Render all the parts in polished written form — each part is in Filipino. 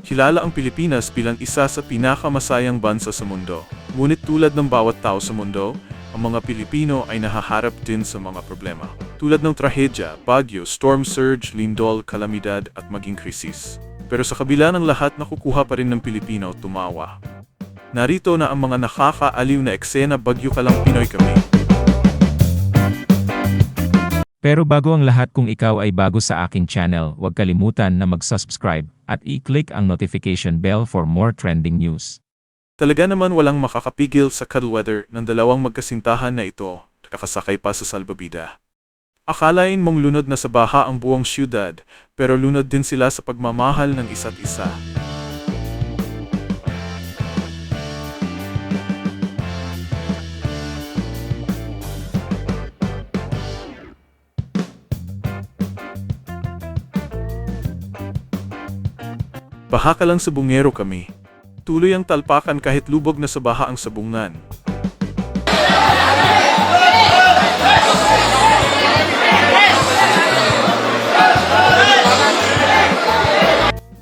Kilala ang Pilipinas bilang isa sa pinakamasayang bansa sa mundo. Ngunit tulad ng bawat tao sa mundo, ang mga Pilipino ay nahaharap din sa mga problema. Tulad ng trahedya, bagyo, storm surge, lindol, kalamidad at maging krisis. Pero sa kabila ng lahat, nakukuha pa rin ng Pilipino tumawa. Narito na ang mga nakakaaliw na eksena, Bagyo Ka Lang Pinoy Kami. Pero bago ang lahat, kung ikaw ay bago sa aking channel, huwag kalimutan na mag-subscribe at i-click ang notification bell for more trending news. Talaga naman walang makakapigil sa cuddle weather ng dalawang magkasintahan na ito, nakasakay pa sa salbabida. Akalain mong lunod na sa baha ang buong syudad, pero lunod din sila sa pagmamahal ng isa't isa. Baha ka lang sa bungero kami. Tuloy ang talpakan kahit lubog na sa baha ang sabungan.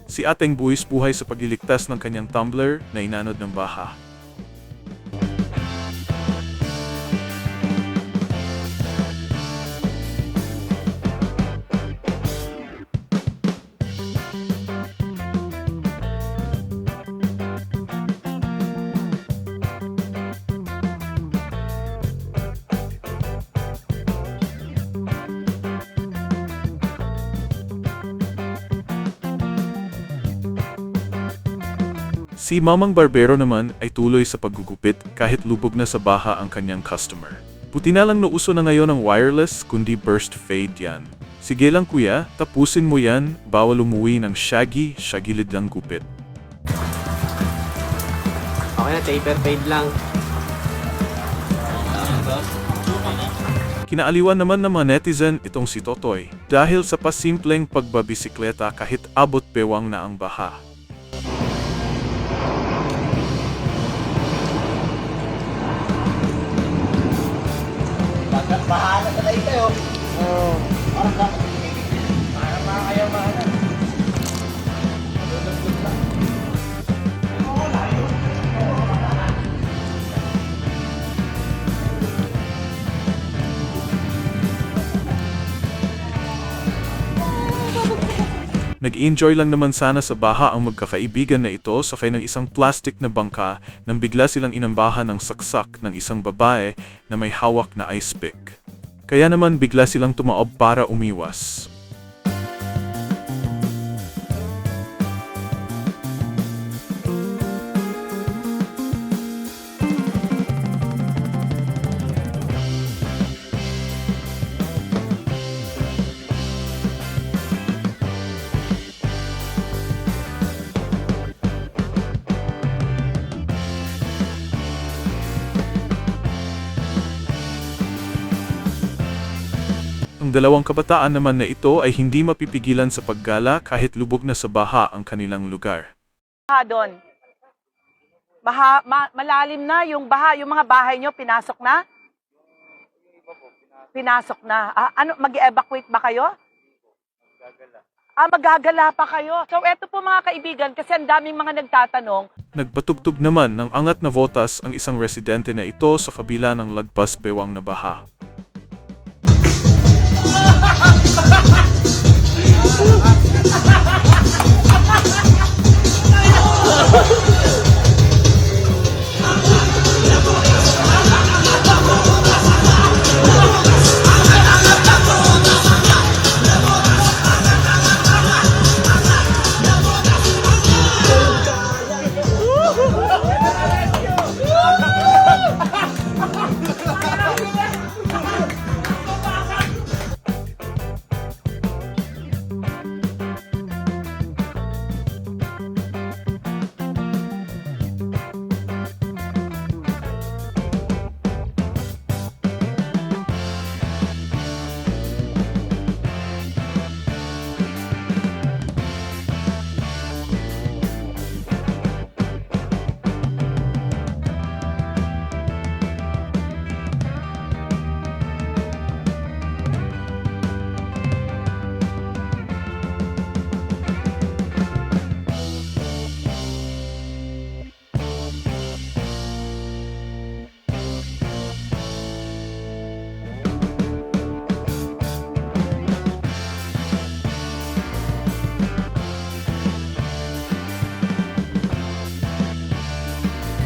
Si Ateng buwis buhay sa pagliligtas ng kanyang tumbler na inanod ng baha. Si Mamang Barbero naman ay tuloy sa paggugupit kahit lubog na sa baha ang kanyang customer. Buti na lang nauso na ngayon ang wireless kundi burst fade yan. Sige lang kuya, tapusin mo yan, bawal umuwi ng shaggy, shagilid lang gupit. Okay na, taper fade lang. Kinaaliwan naman ng mga netizen itong si Totoy dahil sa pasimpleng pagbabisikleta kahit abot bewang na ang baha. Bahala sa tayo kayo. Oo. Parang makakayamanan. Nag-enjoy lang naman sana sa baha ang magkakaibigan na ito sakay ng isang plastic na bangka nang bigla silang inambahan ng saksak ng isang babae na may hawak na ice pick. Kaya naman bigla silang tumaob para umiwas. Ang dalawang kabataan naman na ito ay hindi mapipigilan sa paggala kahit lubog na sa baha ang kanilang lugar. Baha doon. Baha, malalim na yung baha, yung mga bahay nyo, pinasok na? Pinasok na. Ano, mag-evacuate ba kayo? Magagala pa kayo. So eto po mga kaibigan, kasi ang daming mga nagtatanong. Nagbatubtub naman ng angat na votas ang isang residente na ito sa kabila ng lagpas bewang na baha.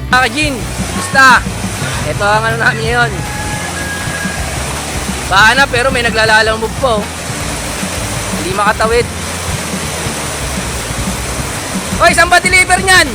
Jin, basta. Ito ang ano namin ngayon. Baha na pero may naglalalang move po. Hindi makatawid. Hoy, saan ba deliver niyan?